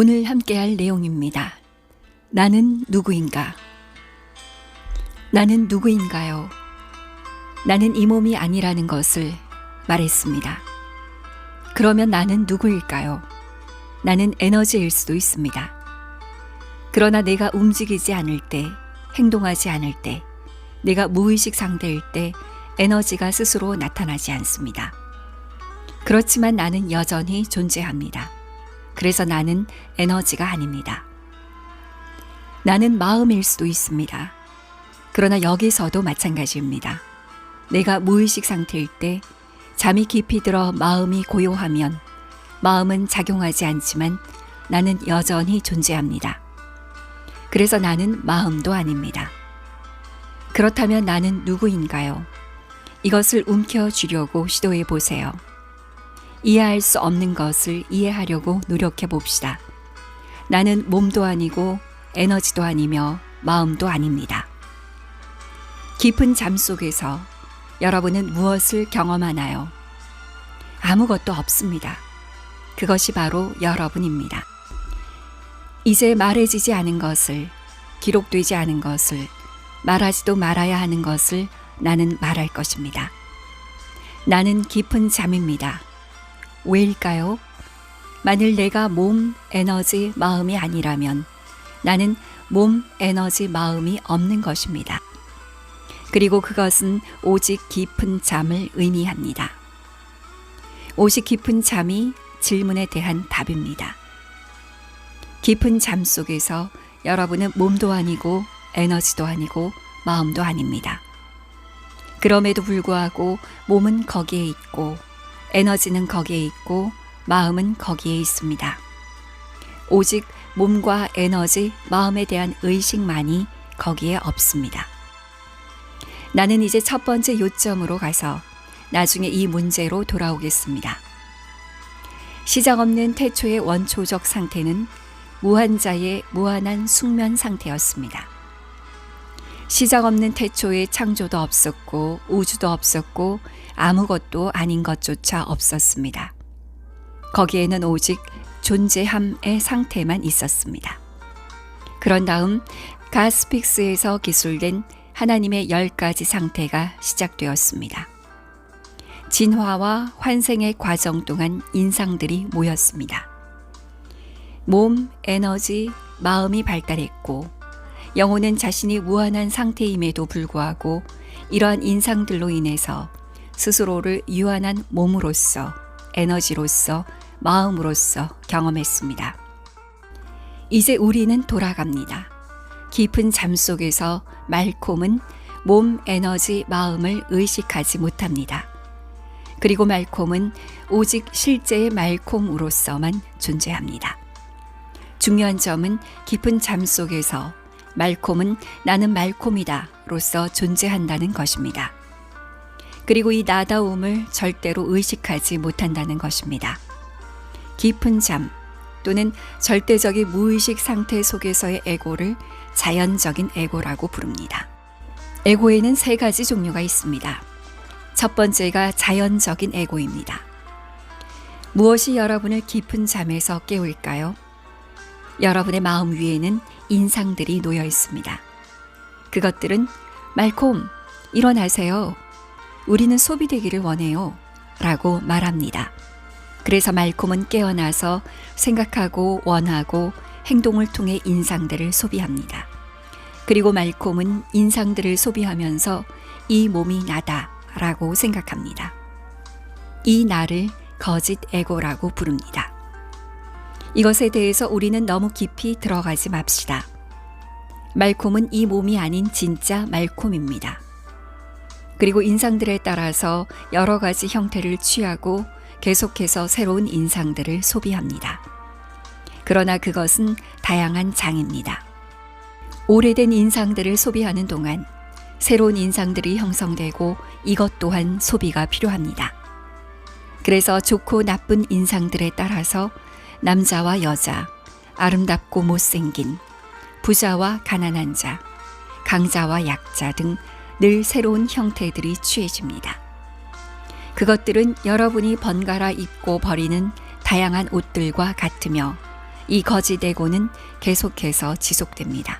오늘 함께할 내용입니다. 나는 누구인가? 나는 누구인가요? 나는 이 몸이 아니라는 것을 말했습니다. 그러면 나는 누구일까요? 나는 에너지일 수도 있습니다. 그러나 내가 움직이지 않을 때, 행동하지 않을 때, 내가 무의식 상태일 때 에너지가 스스로 나타나지 않습니다. 그렇지만 나는 여전히 존재합니다. 그래서 나는 에너지가 아닙니다. 나는 마음일 수도 있습니다. 그러나 여기서도 마찬가지입니다. 내가 무의식 상태일 때 잠이 깊이 들어 마음이 고요하면 마음은 작용하지 않지만 나는 여전히 존재합니다. 그래서 나는 마음도 아닙니다. 그렇다면 나는 누구인가요? 이것을 움켜쥐려고 시도해 보세요. 이해할 수 없는 것을 이해하려고 노력해 봅시다. 나는 몸도 아니고 에너지도 아니며 마음도 아닙니다. 깊은 잠 속에서 여러분은 무엇을 경험하나요? 아무것도 없습니다. 그것이 바로 여러분입니다. 이제 말해지지 않은 것을, 기록되지 않은 것을, 말하지도 말아야 하는 것을 나는 말할 것입니다. 나는 깊은 잠입니다. 왜일까요? 만일 내가 몸, 에너지, 마음이 아니라면 나는 몸, 에너지, 마음이 없는 것입니다. 그리고 그것은 오직 깊은 잠을 의미합니다. 오직 깊은 잠이 질문에 대한 답입니다. 깊은 잠 속에서 여러분은 몸도 아니고 에너지도 아니고 마음도 아닙니다. 그럼에도 불구하고 몸은 거기에 있고 에너지는 거기에 있고 마음은 거기에 있습니다. 오직 몸과 에너지, 마음에 대한 의식만이 거기에 없습니다. 나는 이제 첫 번째 요점으로 가서 나중에 이 문제로 돌아오겠습니다. 시작 없는 태초의 원초적 상태는 무한자의 무한한 숙면 상태였습니다. 시작 없는 태초에 창조도 없었고 우주도 없었고 아무것도 아닌 것조차 없었습니다. 거기에는 오직 존재함의 상태만 있었습니다. 그런 다음 가스픽스에서 기술된 하나님의 10가지 상태가 시작되었습니다. 진화와 환생의 과정 동안 인상들이 모였습니다. 몸, 에너지, 마음이 발달했고 영혼은 자신이 무한한 상태임에도 불구하고 이러한 인상들로 인해서 스스로를 유한한 몸으로서, 에너지로서, 마음으로서 경험했습니다. 이제 우리는 돌아갑니다. 깊은 잠 속에서 말콤은 몸, 에너지, 마음을 의식하지 못합니다. 그리고 말콤은 오직 실제의 말콤으로서만 존재합니다. 중요한 점은 깊은 잠 속에서 말콤은 나는 말콤이다 로서 존재한다는 것입니다. 그리고 이 나다움을 절대로 의식하지 못한다는 것입니다. 깊은 잠 또는 절대적인 무의식 상태 속에서의 에고를 자연적인 에고라고 부릅니다. 에고에는 3가지 종류가 있습니다. 첫 번째가 자연적인 에고입니다. 무엇이 여러분을 깊은 잠에서 깨울까요? 여러분의 마음 위에는 인상들이 놓여 있습니다. 그것들은 말콤, 일어나세요. 우리는 소비되기를 원해요. 라고 말합니다. 그래서 말콤은 깨어나서 생각하고 원하고 행동을 통해 인상들을 소비합니다. 그리고 말콤은 인상들을 소비하면서 이 몸이 나다 라고 생각합니다. 이 나를 거짓 에고라고 부릅니다. 이것에 대해서 우리는 너무 깊이 들어가지 맙시다. 말콤은 이 몸이 아닌 진짜 말콤입니다. 그리고 인상들에 따라서 여러 가지 형태를 취하고 계속해서 새로운 인상들을 소비합니다. 그러나 그것은 다양한 장입니다. 오래된 인상들을 소비하는 동안 새로운 인상들이 형성되고 이것 또한 소비가 필요합니다. 그래서 좋고 나쁜 인상들에 따라서 남자와 여자, 아름답고 못생긴, 부자와 가난한 자, 강자와 약자 등 늘 새로운 형태들이 취해집니다. 그것들은 여러분이 번갈아 입고 버리는 다양한 옷들과 같으며 이 거짓 에고는 계속해서 지속됩니다.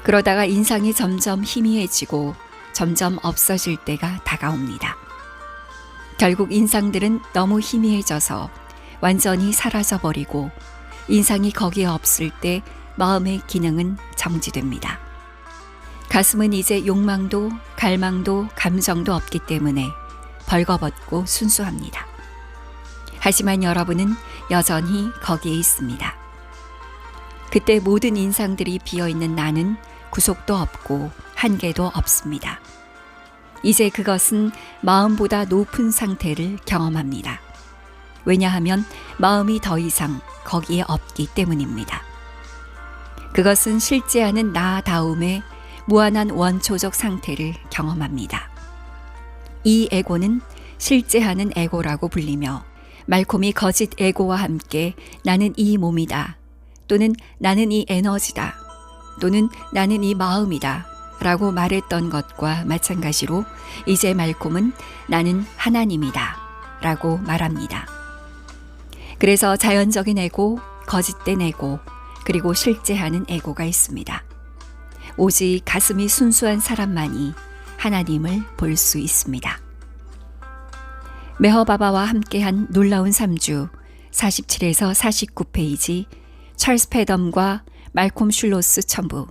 그러다가 인상이 점점 희미해지고 점점 없어질 때가 다가옵니다. 결국 인상들은 너무 희미해져서 완전히 사라져버리고 인상이 거기에 없을 때 마음의 기능은 정지됩니다. 가슴은 이제 욕망도 갈망도 감정도 없기 때문에 벌거벗고 순수합니다. 하지만 여러분은 여전히 거기에 있습니다. 그때 모든 인상들이 비어있는 나는 구속도 없고 한계도 없습니다. 이제 그것은 마음보다 높은 상태를 경험합니다. 왜냐하면 마음이 더 이상 거기에 없기 때문입니다. 그것은 실제하는 나다움의 무한한 원초적 상태를 경험합니다. 이 에고는 실제하는 에고라고 불리며 말콤이 거짓 에고와 함께 나는 이 몸이다 또는 나는 이 에너지다 또는 나는 이 마음이다 라고 말했던 것과 마찬가지로 이제 말콤은 나는 하나님이다 라고 말합니다. 그래서 자연적인 에고, 거짓된 에고, 그리고 실제하는 에고가 있습니다. 오직 가슴이 순수한 사람만이 하나님을 볼 수 있습니다. 메허바바와 함께한 놀라운 3주 47에서 49페이지 찰스 패덤과 말콤 슐로스 첨부